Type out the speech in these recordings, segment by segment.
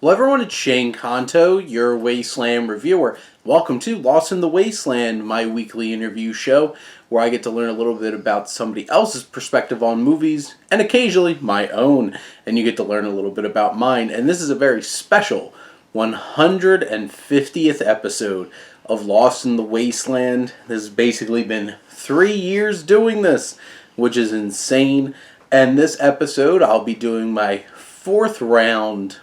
Hello everyone, it's Shane Kanto, your Wasteland Reviewer. Welcome to Lost in the Wasteland, my weekly interview show, where I get to learn a little bit about somebody else's perspective on movies, and occasionally my own, and you get to learn a little bit about mine. And this is a very special 150th episode of Lost in the Wasteland. This has basically been 3 years doing this, which is insane. And this episode, I'll be doing my fourth round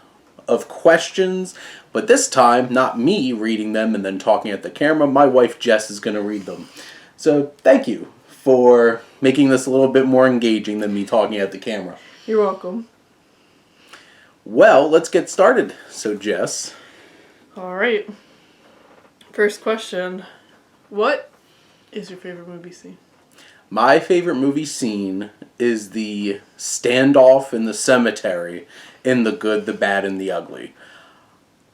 of questions, but this time not me reading them and then talking at the camera. My wife Jess is going to read them. So thank you for making this a little bit more engaging than me talking at the camera. You're welcome. Well, let's get started. So Jess. Alright. First question. What is your favorite movie scene? My favorite movie scene is the standoff in the cemetery in The Good, the Bad, and the Ugly.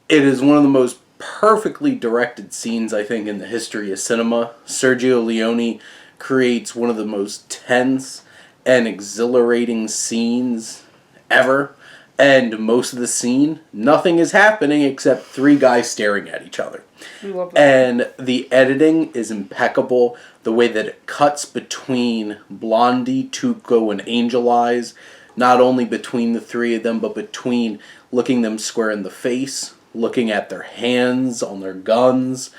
It is one of the most perfectly directed scenes, I think, in the history of cinema. Sergio Leone creates one of the most tense and exhilarating scenes ever. And most of the scene, nothing is happening except three guys staring at each other. We love that. And the editing is impeccable. The way that it cuts between Blondie, Tuco, and Angel Eyes. Not only between the three of them, but between looking them square in the face, looking at their hands on their guns,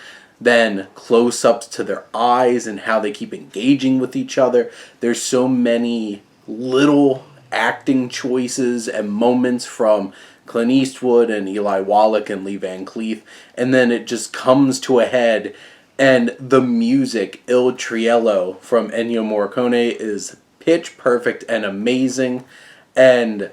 then close-ups to their eyes and how they keep engaging with each other. There's so many little acting choices and moments from Clint Eastwood and Eli Wallach and Lee Van Cleef, and then it just comes to a head, and the music, Il Triello from Ennio Morricone, is pitch perfect and amazing, and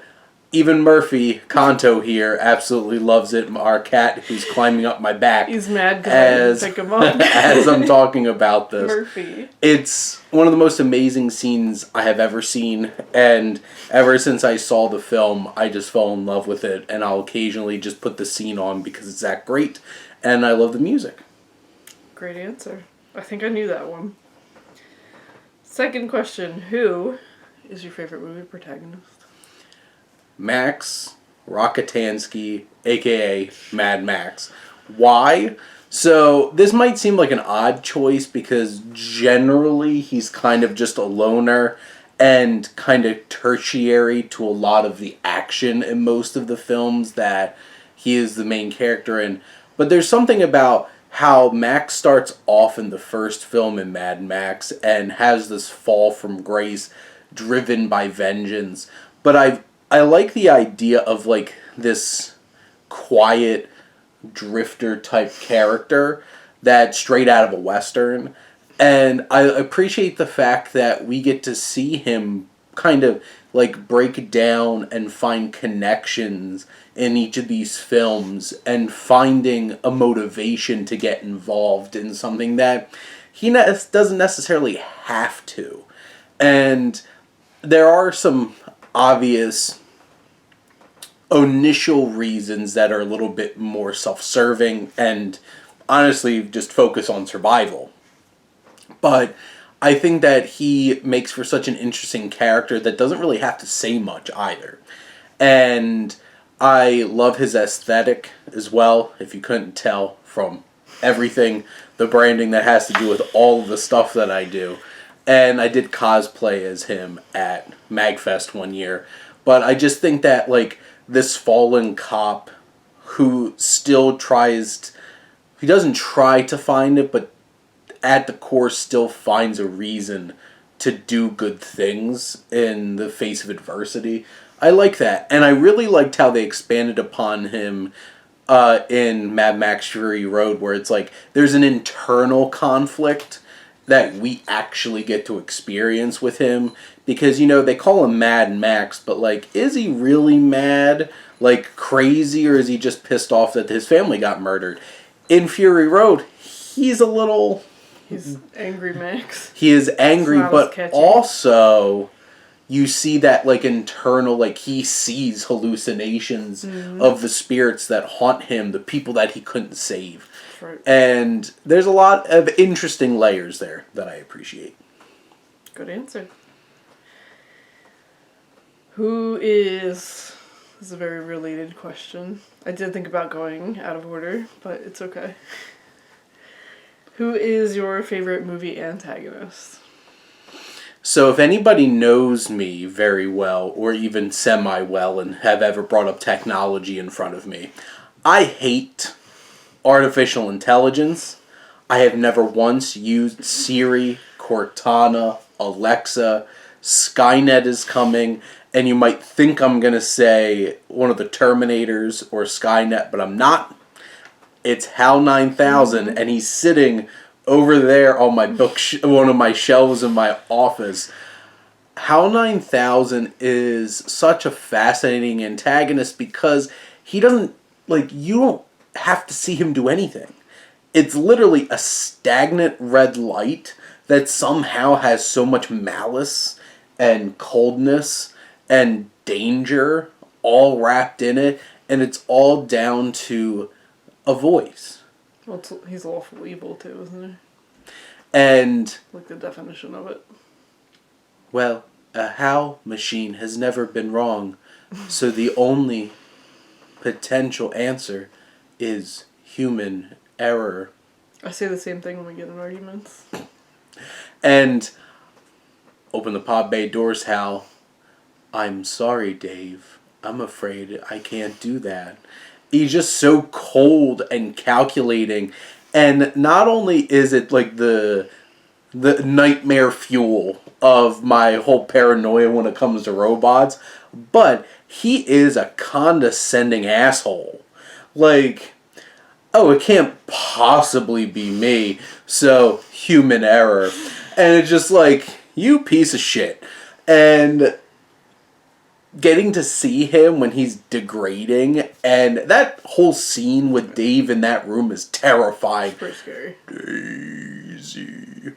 even Murphy, Kanto here, absolutely loves it. Our cat who's climbing up my back. He's mad because I didn't pick him up. As I'm talking about this. Murphy. It's one of the most amazing scenes I have ever seen, and ever since I saw the film, I just fell in love with it, and I'll occasionally just put the scene on because it's that great, and I love the music. Great answer. I think I knew that one. Second question. Who is your favorite movie protagonist? Max Rockatansky, a.k.a. Mad Max. Why? So, this might seem like an odd choice because generally he's kind of just a loner and kind of tertiary to a lot of the action in most of the films that he is the main character in. But there's something about how Max starts off in the first film in Mad Max and has this fall from grace driven by vengeance. But I like the idea of like this quiet drifter type character that's straight out of a Western. And I appreciate the fact that we get to see him kind of like break down and find connections in each of these films and finding a motivation to get involved in something that he doesn't necessarily have to. And there are some obvious initial reasons that are a little bit more self-serving and honestly just focus on survival. But I think that he makes for such an interesting character that doesn't really have to say much either. And I love his aesthetic as well, if you couldn't tell from everything, the branding that has to do with all of the stuff that I do. And I did cosplay as him at MagFest one year. But I just think that, like, this fallen cop who still he doesn't try to find it, but at the core still finds a reason to do good things in the face of adversity. I like that. And I really liked how they expanded upon him in Mad Max Fury Road, where it's like there's an internal conflict that we actually get to experience with him. Because, you know, they call him Mad Max, but, like, is he really mad? Like, crazy? Or is he just pissed off that his family got murdered? In Fury Road, he's Angry Max. He is angry, but also you see that, like, internal, like, he sees hallucinations of the spirits that haunt him, the people that he couldn't save. Right. And there's a lot of interesting layers there that I appreciate. Good answer. Who is This is a very related question. I did think about going out of order, but it's okay. Who is your favorite movie antagonist? So if anybody knows me very well, or even semi-well, and have ever brought up technology in front of me, I hate artificial intelligence. I have never once used Siri, Cortana, Alexa. Skynet is coming, and you might think I'm going to say one of the Terminators or Skynet, but I'm not. It's HAL 9000, and he's sitting over there on my one of my shelves in my office. HAL 9000 is such a fascinating antagonist because he doesn't, you don't have to see him do anything. It's literally a stagnant red light that somehow has so much malice and coldness and danger all wrapped in it, and it's all down to a voice. Well, he's lawful evil too, isn't he? And Like the definition of it. Well, a HAL machine has never been wrong, so the only potential answer is human error. I say the same thing when we get in arguments. And open the pod bay doors, Hal. I'm sorry, Dave. I'm afraid I can't do that. He's just so cold and calculating. And not only is it like the nightmare fuel of my whole paranoia when it comes to robots, but he is a condescending asshole. Oh, it can't possibly be me, so human error. And it's just you piece of shit. And getting to see him when he's degrading, and that whole scene with Dave in that room is terrifying. It's pretty scary. Daisy.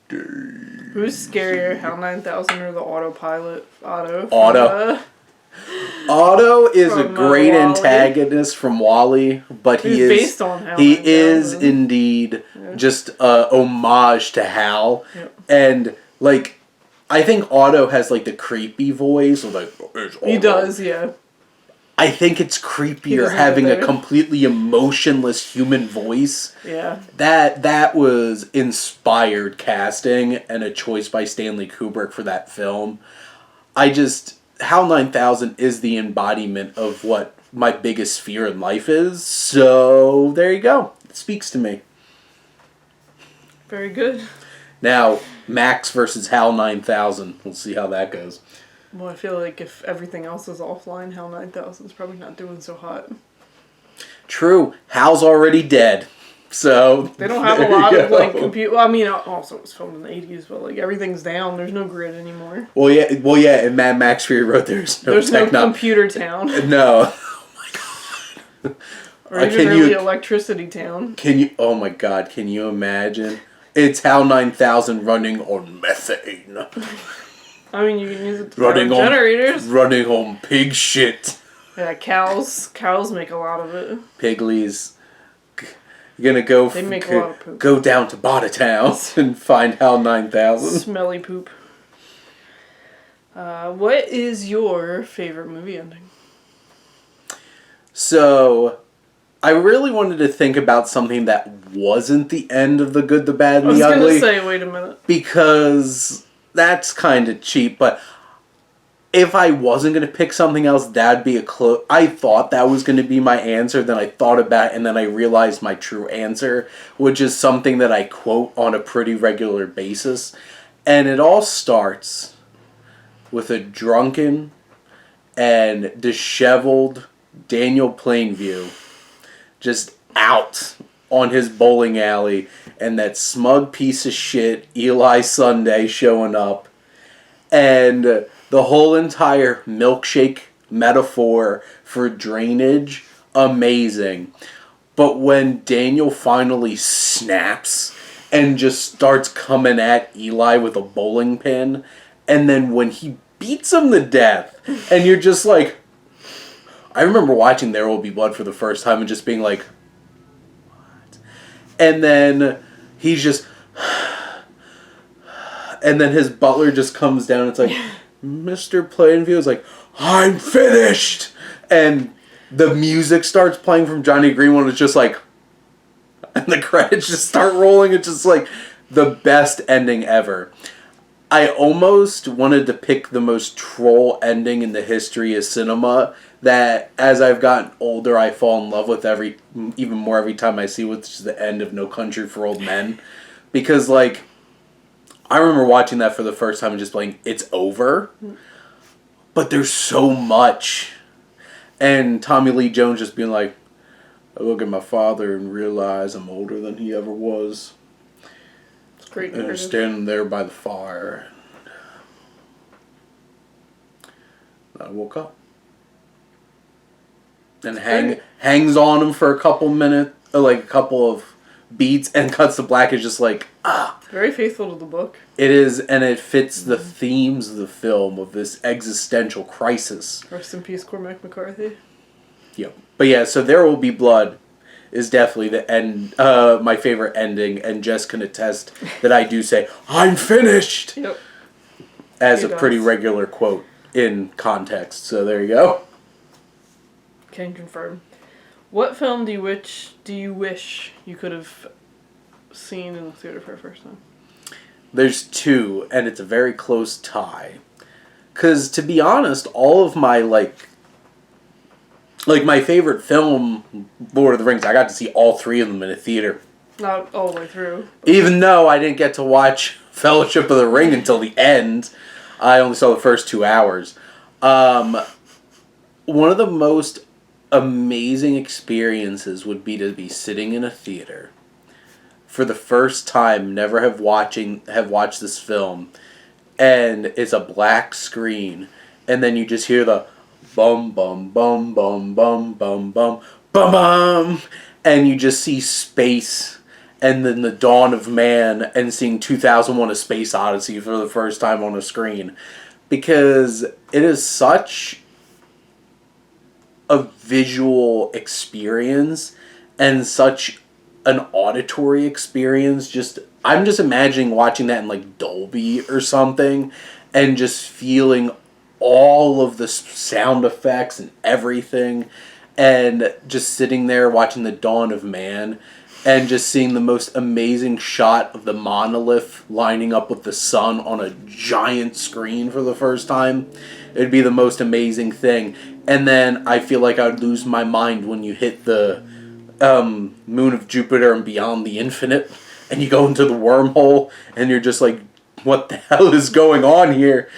Who's scarier, HAL 9000 or the autopilot? Otto. Otto is a great WALL-E. antagonist from WALL-E, but He's based on HAL he 9000. is indeed just a homage to Hal. Yep. And I think Otto has the creepy voice. He does, yeah. I think it's creepier having a completely emotionless human voice. Yeah. That was inspired casting and a choice by Stanley Kubrick for that film. HAL 9000 is the embodiment of what my biggest fear in life is. So there you go. It speaks to me. Very good. Now, Max versus HAL 9000. We'll see how that goes. Well, I feel like if everything else is offline, HAL 9000 is probably not doing so hot. True. Hal's already dead. So they don't have a lot of compute. Well, I mean, also it was filmed in the 80s, but everything's down. There's no grid anymore. Well, yeah. In Mad Max Fury Road, there's no computer town. No. Oh my god. Or even really electricity town. Oh my god, can you imagine? It's HAL 9000 running on methane. I mean, you can use it to run generators. Running on pig shit. Yeah, cows. Cows make a lot of it. Piglies. You're gonna go. They make a lot of poop. Go down to Town and find HAL 9000. Smelly poop. What is your favorite movie ending? So, I really wanted to think about something that wasn't the end of The Good, the Bad, and the Ugly. I was gonna say, wait a minute. Because that's kind of cheap, but if I wasn't going to pick something else, that'd be I thought that was going to be my answer, then I thought about it, and then I realized my true answer, which is something that I quote on a pretty regular basis. And it all starts with a drunken and disheveled Daniel Plainview just out on his bowling alley, and that smug piece of shit Eli Sunday showing up, and the whole entire milkshake metaphor for drainage, amazing. But when Daniel finally snaps and just starts coming at Eli with a bowling pin, and then when he beats him to death, and you're just like, I remember watching There Will Be Blood for the first time and just being like, what? And then he's just, and then his butler just comes down and it's like, Mr. Plainview is like, I'm finished! And the music starts playing from Johnny Greenwood. It's just like, and the credits just start rolling. It's just like the best ending ever. I almost wanted to pick the most troll ending in the history of cinema that as I've gotten older I fall in love with even more every time I see, which is the end of No Country for Old Men. Because like I remember watching that for the first time and just being, it's over. But there's so much. And Tommy Lee Jones just being like, I look at my father and realize I'm older than he ever was. It's great. And they're standing there by the fire. And I woke up. And hangs on him for a couple minutes, like a couple of beats, and cuts to black. Is just like, ah. Very faithful to the book. It is, and it fits the themes of the film of this existential crisis. Rest in peace, Cormac McCarthy. Yep. But yeah, so There Will Be Blood is definitely the end, my favorite ending, and Jess can attest that I do say, I'm finished! Yep. As a pretty regular quote in context, so there you go. Can confirm. What film do you wish you could have seen in the theater for the first time? There's two, and it's a very close tie. Because, to be honest, all of my, like my favorite film, Lord of the Rings, I got to see all three of them in a theater. Not all the way through. Even though I didn't get to watch Fellowship of the Ring until the end. I only saw the first 2 hours. One of the most amazing experiences would be to be sitting in a theater for the first time, never have watched this film, and it's a black screen, and then you just hear the bum bum bum bum bum bum bum bum bum, and you just see space, and then the dawn of man, and seeing 2001: A Space Odyssey for the first time on a screen, because it is such a visual experience and such an auditory experience. I'm just imagining watching that in like Dolby or something and just feeling all of the sound effects and everything, and just sitting there watching the dawn of man and just seeing the most amazing shot of the monolith lining up with the sun on a giant screen for the first time. It'd be the most amazing thing. And then I feel like I would lose my mind when you hit the moon of Jupiter and beyond the infinite, and you go into the wormhole, and you're just like, what the hell is going on here?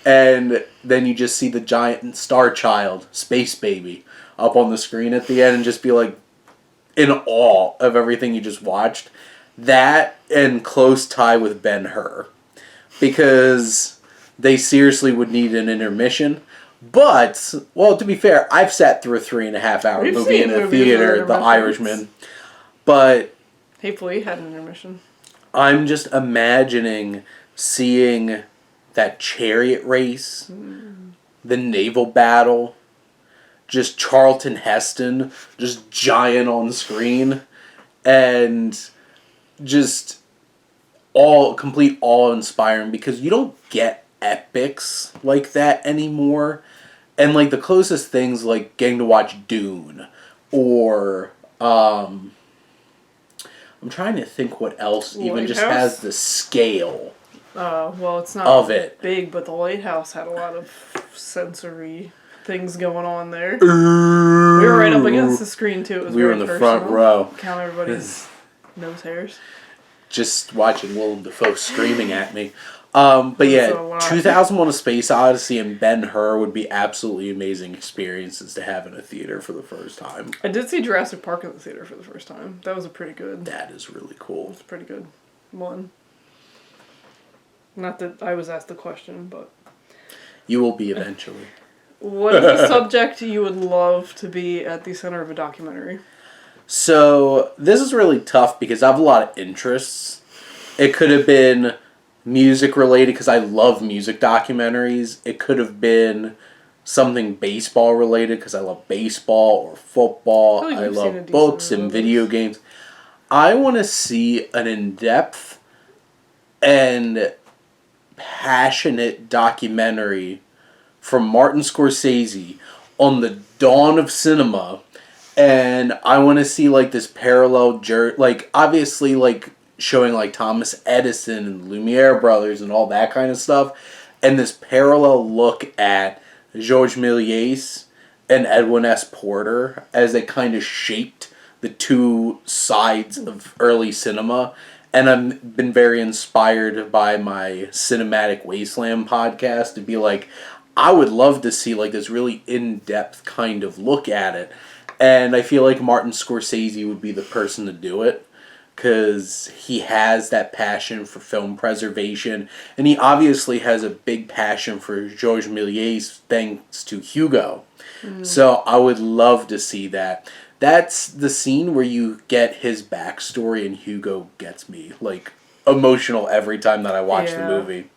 And then you just see the giant star child, Space Baby, up on the screen at the end, and just be like in awe of everything you just watched. That and close tie with Ben-Hur, because they seriously would need an intermission. But, well, to be fair, I've sat through a 3.5-hour movie in a theater, The Irishman. But Hateful Eight had an intermission. I'm just imagining seeing that chariot race, the naval battle, just Charlton Heston, just giant on screen, and just complete awe-inspiring, because you don't get epics like that anymore. And like the closest things, like getting to watch Dune, or I'm trying to think what else even just has the scale. Well, it's not of it big, but the Lighthouse had a lot of sensory things going on there. We We were right up against the screen too. It was we were in the personal. front row. Count everybody's nose hairs. Just watching Willem Dafoe screaming at me. But yeah, 2001: A Space Odyssey and Ben-Hur would be absolutely amazing experiences to have in a theater for the first time. I did see Jurassic Park in the theater for the first time. That was a pretty good. That is really cool. It's a pretty good one. Not that I was asked the question, but you will be eventually. What is the subject you would love to be at the center of a documentary? So this is really tough because I have a lot of interests. It could have been music related because I love music documentaries. It could have been something baseball related because I love baseball or football. I love books and video games. I want to see an in-depth and passionate documentary from Martin Scorsese on the dawn of cinema, and I want to see like this parallel like obviously like showing like Thomas Edison and the Lumiere brothers and all that kind of stuff, and this parallel look at Georges Méliès and Edwin S. Porter as they kind of shaped the two sides of early cinema. And I've been very inspired by my Cinematic Wasteland podcast to be like, I would love to see like this really in-depth kind of look at it. And I feel like Martin Scorsese would be the person to do it, because he has that passion for film preservation, and he obviously has a big passion for Georges Méliès thanks to Hugo. So I would love to see that. That's the scene where you get his backstory, and Hugo gets me like emotional every time that I watch the movie.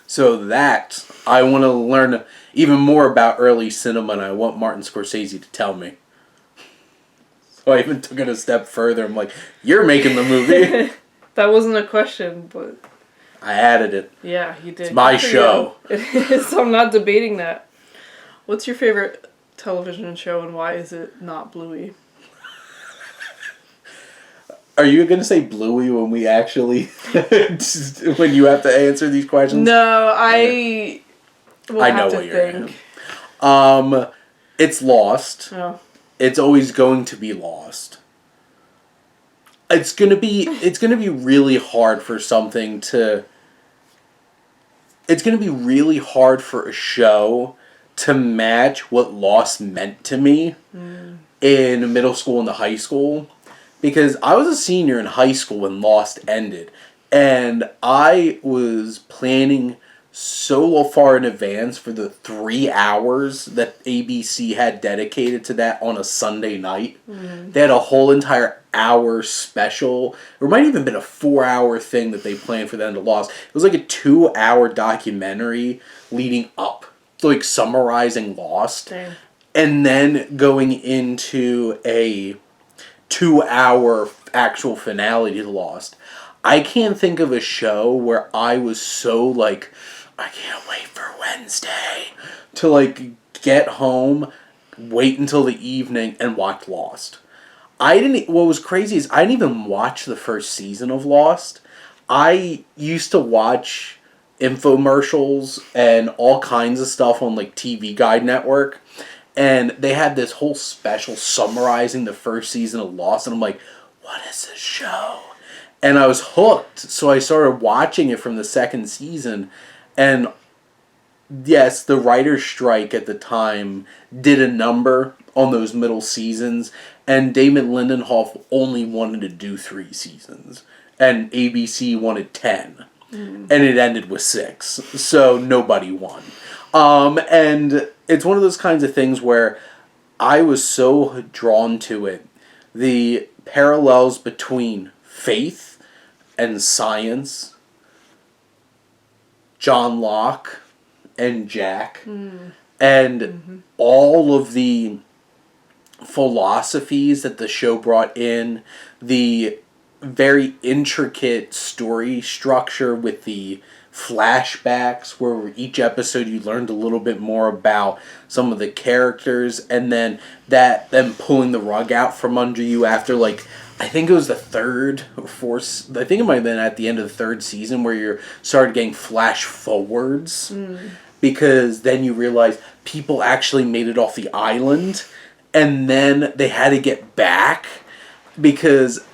So that, I want to learn even more about early cinema, and I want Martin Scorsese to tell me. So I even took it a step further. I'm like, you're making the movie. That wasn't a question, but... I added it. Yeah, you did. It's my show. It is, so I'm not debating that. What's your favorite television show, and why is it not Bluey? Are you going to say Bluey when we actually... when you have to answer these questions? No, I know what you're saying. It's Lost. Oh. It's always going to be Lost. It's gonna be really hard for something to... It's gonna be really hard for a show to match what Lost meant to me in middle school and the high school. Because I was a senior in high school when Lost ended. And I was planning so far in advance for the 3 hours that ABC had dedicated to that on a Sunday night. They had a whole entire hour special. It might have even been a 4-hour thing that they planned for the end of Lost. It was like a 2-hour documentary leading up to like summarizing Lost. Dang. And then going into a 2-hour actual finale to Lost. I can't think of a show where I was so like, I can't wait for Wednesday to like get home, wait until the evening, and watch Lost. What was crazy is I didn't even watch the first season of Lost. I used to watch infomercials and all kinds of stuff on like TV Guide Network. And they had this whole special summarizing the first season of Lost. And I'm like, what is this show? And I was hooked. So I started watching it from the second season. And yes, the writer's strike at the time did a number on those middle seasons. And Damon Lindelof only wanted to do 3 seasons. And ABC wanted 10. And it ended with 6. So nobody won. And it's one of those kinds of things where I was so drawn to it. The parallels between faith and science, John Locke and Jack, and all of the philosophies that the show brought in, the very intricate story structure with the flashbacks where each episode you learned a little bit more about some of the characters, and then them pulling the rug out from under you after like I think it was the 3rd or 4th, I think it might have been at the end of the 3rd season where you started getting flash forwards because then you realize people actually made it off the island and then they had to get back because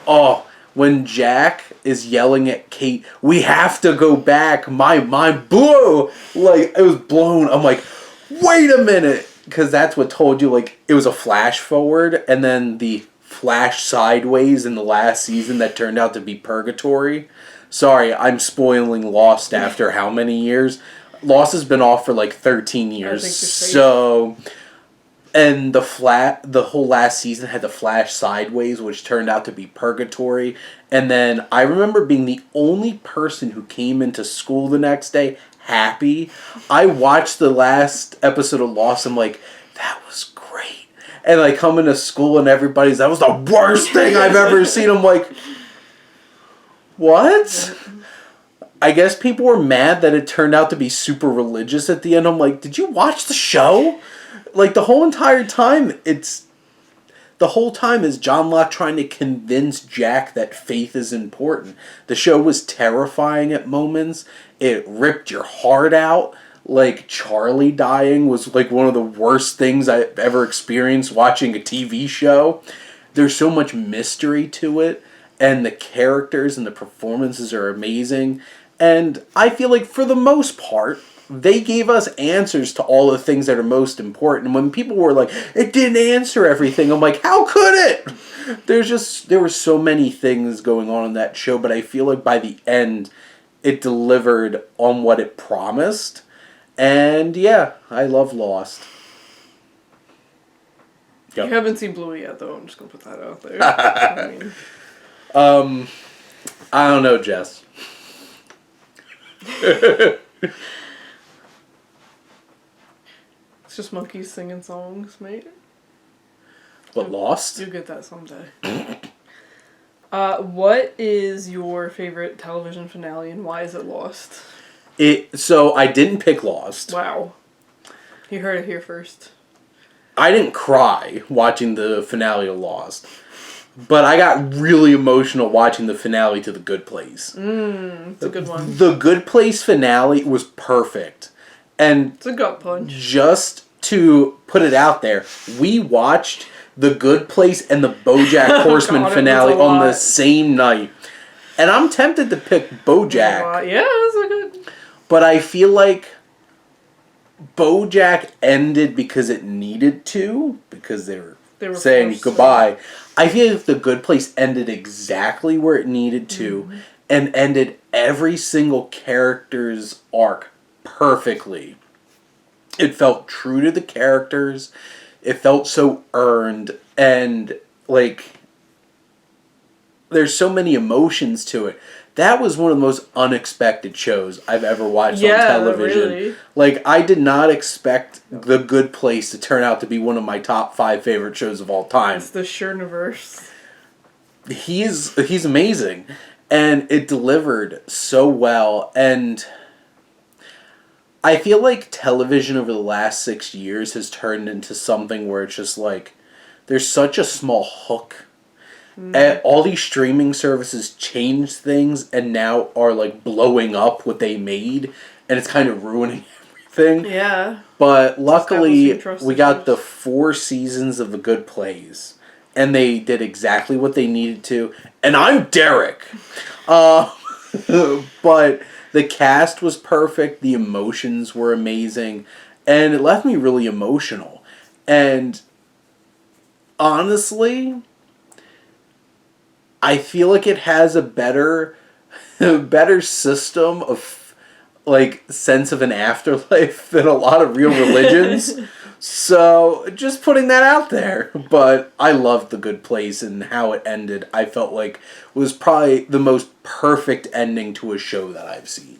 when Jack is yelling at Kate, we have to go back, my mind blew. Like, it was blown. I'm like, wait a minute. Because that's what told you, like, it was a flash forward. And then the flash sideways in the last season that turned out to be Purgatory. Sorry, I'm spoiling Lost after how many years? Lost has been off for like 13 years. So... And the whole last season had the flash sideways, which turned out to be Purgatory. And then I remember being the only person who came into school the next day happy. I watched the last episode of Lost. I'm like, that was great. And I come into school and that was the worst thing I've ever seen. I'm like, what? I guess people were mad that it turned out to be super religious at the end. I'm like, did you watch the show? like the whole entire time, the whole time is John Locke trying to convince Jack that faith is important. The show was terrifying at moments. It ripped your heart out. Like, Charlie dying was like one of the worst things I've ever experienced watching a TV show. There's so much mystery to it, and the characters and the performances are amazing. And I feel like for the most part, they gave us answers to all the things that are most important. And when people were like, it didn't answer everything, I'm like, how could it? There were so many things going on in that show, but I feel like by the end, it delivered on what it promised. And yeah, I love Lost. Yep. You haven't seen Bluey yet, though. I'm just going to put that out there. I don't know, Jess. It's just monkeys singing songs, mate. But Lost? You'll get that someday. What is your favorite television finale, and why is it Lost? So I didn't pick Lost. Wow. You heard it here first. I didn't cry watching the finale of Lost. But I got really emotional watching the finale to The Good Place. It's a good one. The Good Place finale was perfect. And it's a gut punch. Just to put it out there, we watched The Good Place and the BoJack Horseman finale on the same night. And I'm tempted to pick BoJack. Yeah, it was a good. But I feel like BoJack ended because it needed to, because they were saying goodbye. I feel like The Good Place ended exactly where it needed to, and ended every single character's arc perfectly. It felt true to the characters. It felt so earned, and like there's so many emotions to it. That was one of the most unexpected shows I've ever watched on television. Really. Like, I did not expect The Good Place to turn out to be one of my top 5 favorite shows of all time. It's the Cherniverse. He's amazing. And it delivered so well. And I feel like television over the last 6 years has turned into something where it's just like, there's such a small hook. And all these streaming services changed things and now are like blowing up what they made, and it's kind of ruining everything. Yeah. But luckily, we got the 4 seasons of The Good Place, and they did exactly what they needed to. And I'm Derek. But the cast was perfect, the emotions were amazing, and it left me really emotional. And honestly, I feel like it has a better system of, like, sense of an afterlife than a lot of real religions. So, just putting that out there. But I loved The Good Place, and how it ended, I felt like was probably the most perfect ending to a show that I've seen.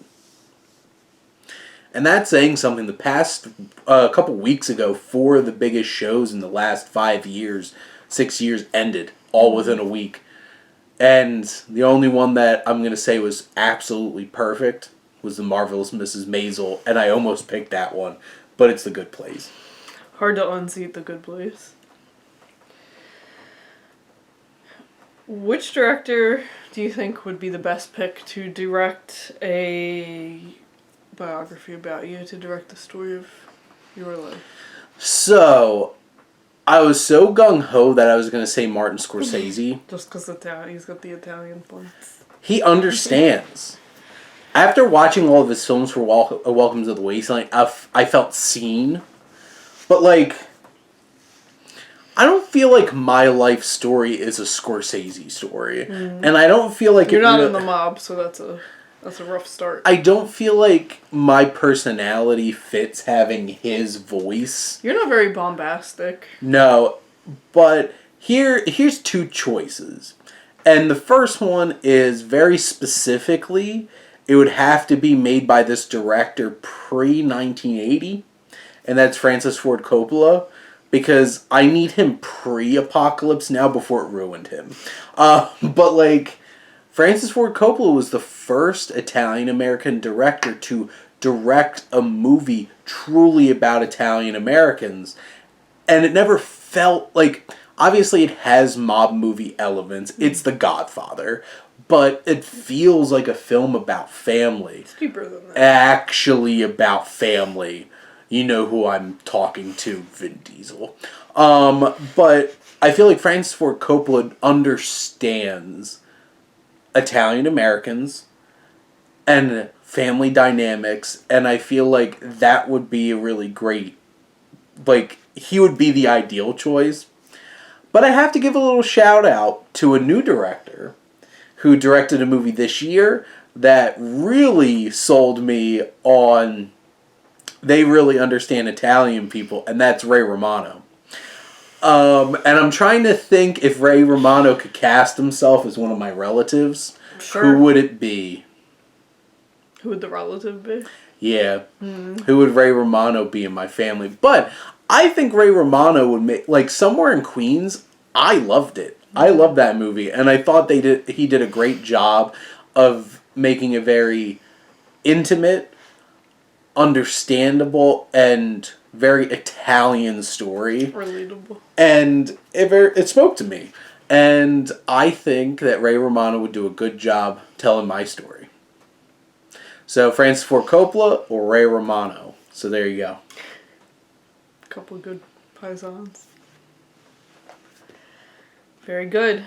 And that's saying something. The past couple weeks ago, 4 of the biggest shows in the last 5 years, 6 years, ended all within a week. And the only one that I'm going to say was absolutely perfect was The Marvelous Mrs. Maisel, and I almost picked that one, but it's The Good Place. Hard to unseat The Good Place. Which director do you think would be the best pick to direct a biography about you, to direct the story of your life? So, I was so gung-ho that I was going to say Martin Scorsese. Just because he's got the Italian points. He understands. After watching all of his films for Welcome to the Wasteland, I felt seen. But, like, I don't feel like my life story is a Scorsese story. And I don't feel like... You're not in the mob, so that's a rough start. I don't feel like my personality fits having his voice. You're not very bombastic. No, but here's 2 choices. And the first one is very specifically, it would have to be made by this director pre-1980, and that's Francis Ford Coppola, because I need him pre-apocalypse now before it ruined him. But, like, Francis Ford Coppola was the first Italian-American director to direct a movie truly about Italian-Americans. and it never felt like, obviously it has mob movie elements. It's The Godfather, but it feels like a film about family. It's deeper than that. Actually about family. You know who I'm talking to, Vin Diesel. But I feel like Francis Ford Coppola understands Italian Americans and family dynamics, and I feel like that would be a really great, like, he would be the ideal choice. But I have to give a little shout out to a new director who directed a movie this year that really sold me on they really understand Italian people, and that's Ray Romano. And I'm trying to think if Ray Romano could cast himself as one of my relatives. Sure. Who would it be? Who would the relative be? Yeah. Who would Ray Romano be in my family? But I think Ray Romano would make, like, Somewhere in Queens, I loved it. I loved that movie, and I thought he did a great job of making a very intimate, understandable, and very Italian story. Relatable. And it spoke to me. And I think that Ray Romano would do a good job telling my story. So Francis Ford Coppola or Ray Romano. So there you go. A couple of good paisans. Very good.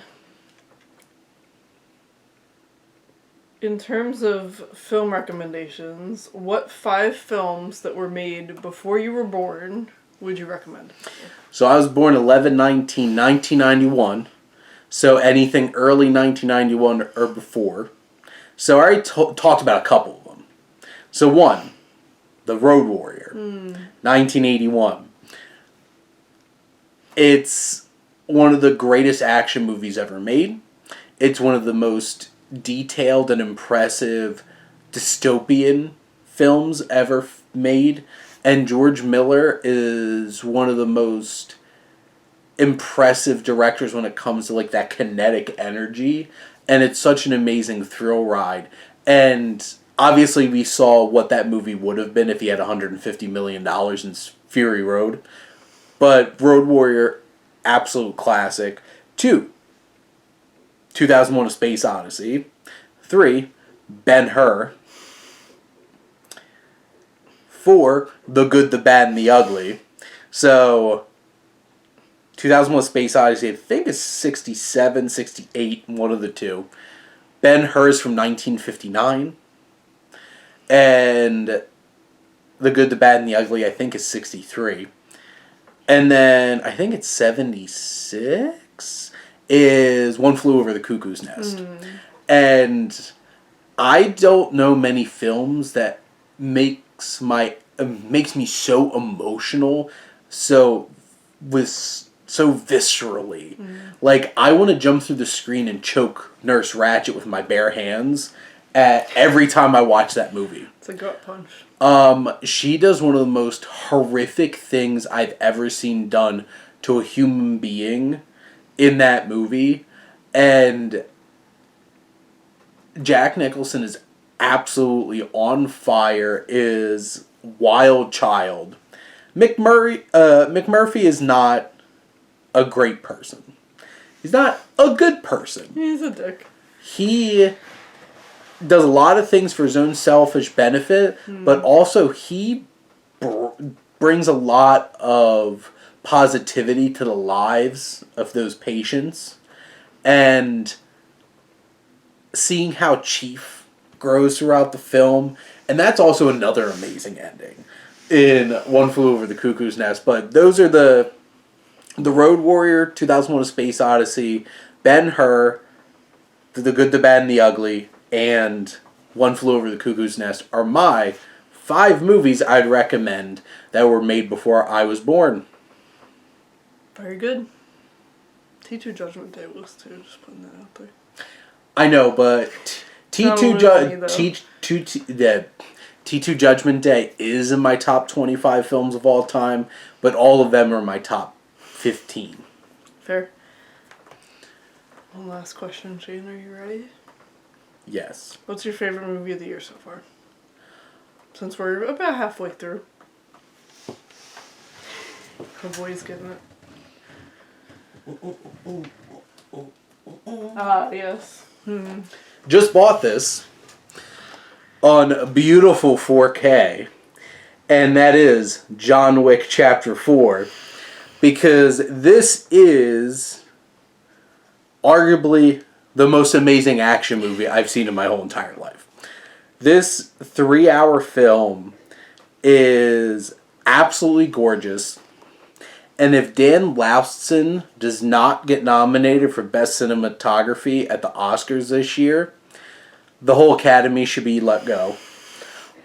In terms of film recommendations, what 5 films that were made before you were born would you recommend? So I was born 11/19/1991. So anything early 1991 or before. So I already talked about a couple of them. So 1, The Road Warrior, 1981. It's one of the greatest action movies ever made. It's one of the most detailed and impressive dystopian films ever made. And George Miller is one of the most impressive directors when it comes to, like, that kinetic energy. And it's such an amazing thrill ride. And obviously we saw what that movie would have been if he had $150 million in Fury Road. But Road Warrior, absolute classic. 2, 2001: A Space Odyssey. 3, Ben-Hur. 4, The Good, the Bad, and the Ugly. So 2001: A Space Odyssey, I think is 67, 68, one of the two. Ben-Hur is from 1959. And The Good, the Bad, and the Ugly, I think, is 63. And then, I think it's 76, is One Flew Over the Cuckoo's Nest. And I don't know many films that makes me so emotional, so viscerally. Like, I want to jump through the screen and choke Nurse Ratched with my bare hands every time I watch that movie. It's a gut punch. She does one of the most horrific things I've ever seen done to a human being in that movie. And Jack Nicholson is absolutely on fire, is wild child. McMurphy is not a great person. He's not a good person. He's a dick. He does a lot of things for his own selfish benefit, but also he brings a lot of positivity to the lives of those patients. And seeing how Chief grows throughout the film, and that's also another amazing ending in One Flew Over the Cuckoo's Nest. But those are the Road Warrior, 2001: A Space Odyssey, Ben-Hur, The Good, the Bad, and the Ugly, and One Flew Over the Cuckoo's Nest are my 5 movies I'd recommend that were made before I was born. Very good. T2 Judgment Day was too, just putting that out there. I know, but T2 Judgment Day is in my top 25 films of all time, but all of them are my top 15. Fair. One last question, Shane. Are you ready? Yes. What's your favorite movie of the year so far? Since we're about halfway through. Her boy's getting it. Ah, yes. Just bought this on beautiful 4K, and that is John Wick Chapter 4, because this is arguably the most amazing action movie I've seen in my whole entire life. This 3-hour film is absolutely gorgeous, and if Dan Laustsen does not get nominated for Best Cinematography at the Oscars this year, the whole Academy should be let go.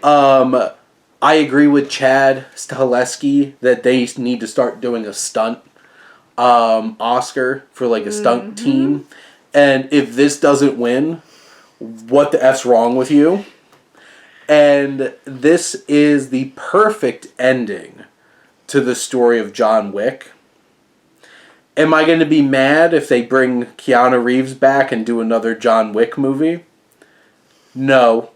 I agree with Chad Stahelski that they need to start doing a stunt Oscar for like a stunt team. And if this doesn't win, what the F's wrong with you? And this is the perfect ending to the story of John Wick. Am I going to be mad if they bring Keanu Reeves back and do another John Wick movie? No.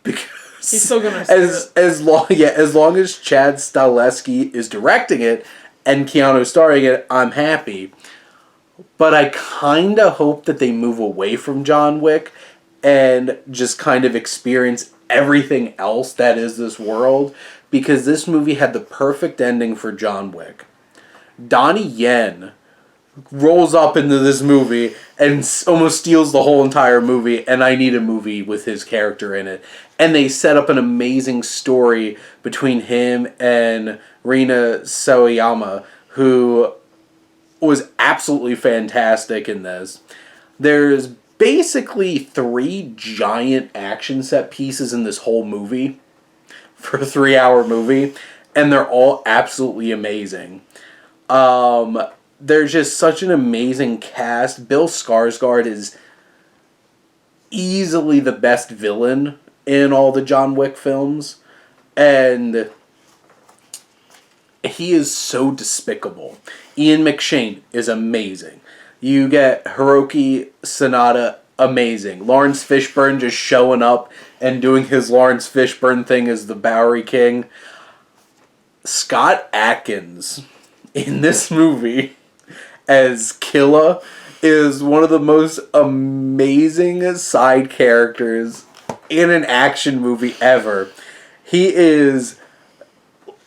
Because he's still gonna as long as Chad Stahelski is directing it and Keanu starring it, I'm happy. But I kind of hope that they move away from John Wick and just kind of experience everything else that is this world, because this movie had the perfect ending for John Wick. Donnie Yen rolls up into this movie and almost steals the whole entire movie, and I need a movie with his character in it. And they set up an amazing story between him and Rina Sawayama, who was absolutely fantastic in this. There's basically 3 giant action set pieces in this whole movie for a 3-hour movie, and they're all absolutely amazing. There's just such an amazing cast. Bill Skarsgård is easily the best villain in all the John Wick films, and he is so despicable. Ian McShane is amazing. You get Hiroki Sanada, amazing. Lawrence Fishburne just showing up and doing his Lawrence Fishburne thing as the Bowery King. Scott Adkins in this movie as Killa is one of the most amazing side characters in an action movie ever. He is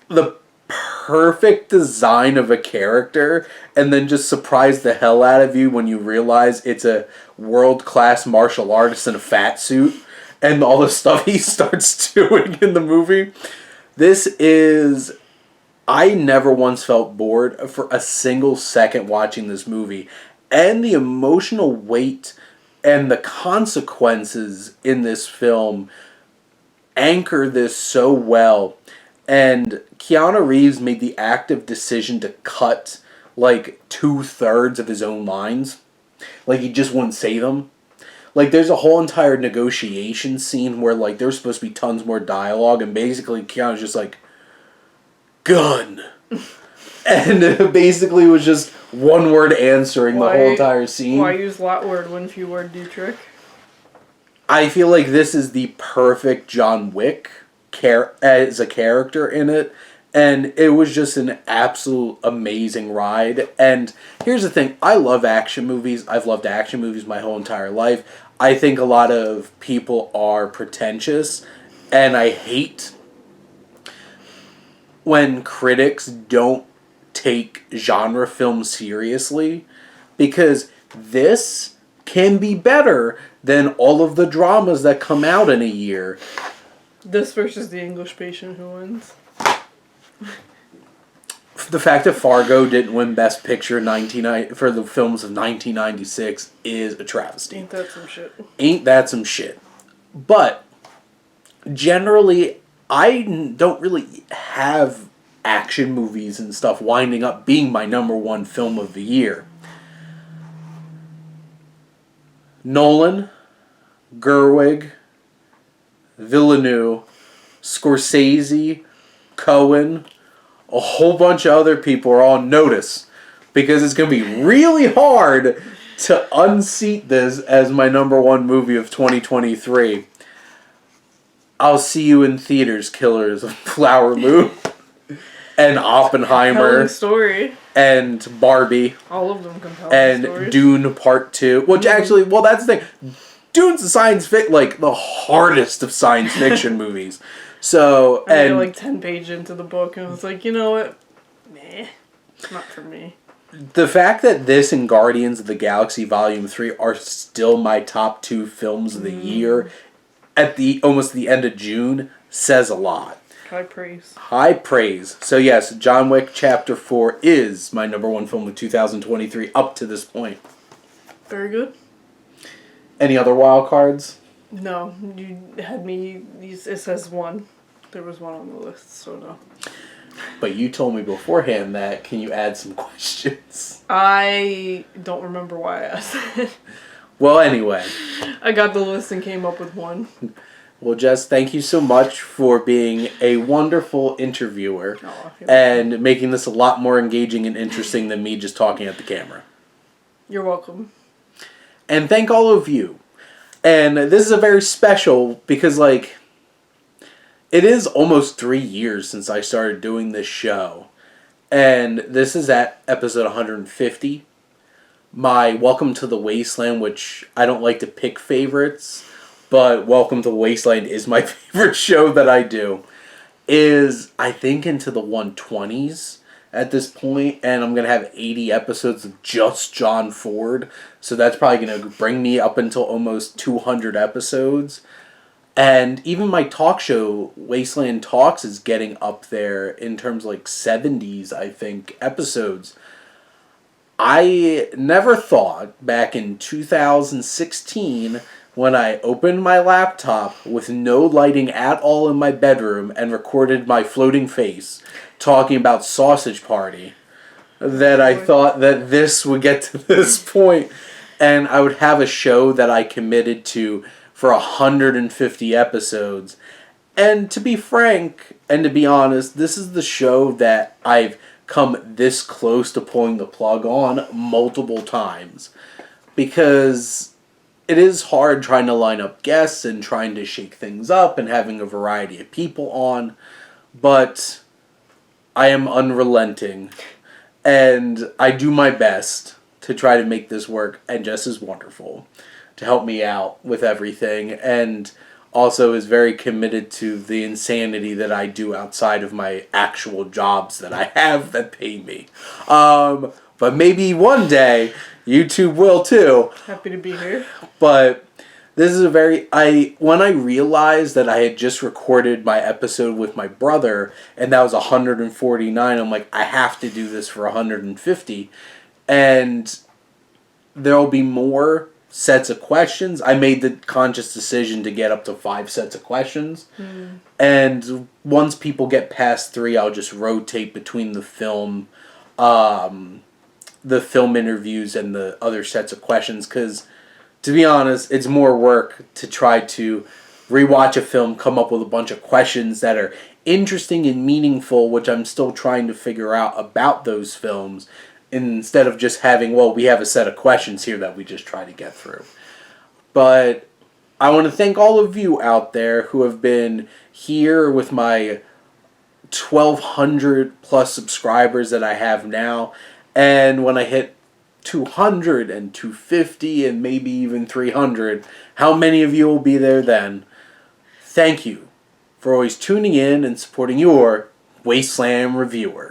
the perfect design of a character, and then just surprise the hell out of you when you realize it's a world-class martial artist in a fat suit and all the stuff he starts doing in the movie. This is... I never once felt bored for a single second watching this movie. And the emotional weight and the consequences in this film anchor this so well. And Keanu Reeves made the active decision to cut like 2/3 of his own lines. Like, he just wouldn't say them. Like, there's a whole entire negotiation scene where like there's supposed to be tons more dialogue, and basically Keanu's just like, gun. And it basically was just one word answering the whole entire scene. Why use lot word when few word do trick? I feel like this is the perfect John Wick as a character in it. And it was just an absolute amazing ride. And here's the thing. I love action movies. I've loved action movies my whole entire life. I think a lot of people are pretentious. And I hate when critics don't take genre films seriously, because this can be better than all of the dramas that come out in a year. This versus The English Patient, who wins? The fact that Fargo didn't win Best Picture for the films of 1996 is a travesty. Ain't that some shit? Ain't that some shit. But generally, I don't really have action movies and stuff winding up being my number one film of the year. Nolan, Gerwig, Villeneuve, Scorsese, Cohen, a whole bunch of other people are on notice, because it's going to be really hard to unseat this as my number one movie of 2023. I'll see you in theaters, Killers of Flower Moon. and Oppenheimer, Compelling story. and Barbie, All of them compelling and stories. Dune Part 2, which actually, well, that's the thing. Dune's a science fiction, like, the hardest of science fiction movies. So, I and... made like 10 pages into the book, and I was like, you know what? Meh. Not for me. The fact that this and Guardians of the Galaxy Volume 3 are still my top 2 films of the year at almost the end of June says a lot. High praise. High praise. So yes, John Wick Chapter 4 is my number 1 film of 2023 up to this point. Very good. Any other wild cards? No, you had me. It says 1. There was 1 on the list, so no. But you told me beforehand that, can you add some questions? I don't remember why I asked that. Well, anyway. I got the list and came up with 1. Well, Jess, thank you so much for being a wonderful interviewer and making this a lot more engaging and interesting than me just talking at the camera. You're welcome. And thank all of you. And this is a very special because, like, it is almost 3 years since I started doing this show. And this is at episode 150. My Welcome to the Wasteland, which I don't like to pick favorites, but Welcome to the Wasteland is my favorite show that I do, is, I think, into the 120s at this point, and I'm going to have 80 episodes of just John Ford, so that's probably going to bring me up until almost 200 episodes. And even my talk show, Wasteland Talks, is getting up there in terms of like 70s, I think, episodes. I never thought back in 2016 when I opened my laptop with no lighting at all in my bedroom and recorded my floating face talking about Sausage Party that I thought that this would get to this point and I would have a show that I committed to for 150 episodes. And to be frank and to be honest, this is the show that I've come this close to pulling the plug on multiple times. Because it is hard trying to line up guests and trying to shake things up and having a variety of people on. But I am unrelenting. And I do my best to try to make this work, and Jess is wonderful to help me out with everything, and also is very committed to the insanity that I do outside of my actual jobs that I have that pay me. But maybe one day YouTube will too. Happy to be here. But this is when I realized that I had just recorded my episode with my brother, and that was 149, I'm like, I have to do this for 150. And there'll be more sets of questions. I made the conscious decision to get up to 5 sets of questions. And once people get past 3, I'll just rotate between the film interviews and the other sets of questions. Because, to be honest, it's more work to try to rewatch a film, come up with a bunch of questions that are interesting and meaningful, which I'm still trying to figure out about those films, instead of just having, well, we have a set of questions here that we just try to get through. But I want to thank all of you out there who have been here with my 1,200 plus subscribers that I have now. And when I hit 200 and 250 and maybe even 300, how many of you will be there then? Thank you for always tuning in and supporting your Wasteland Reviewer.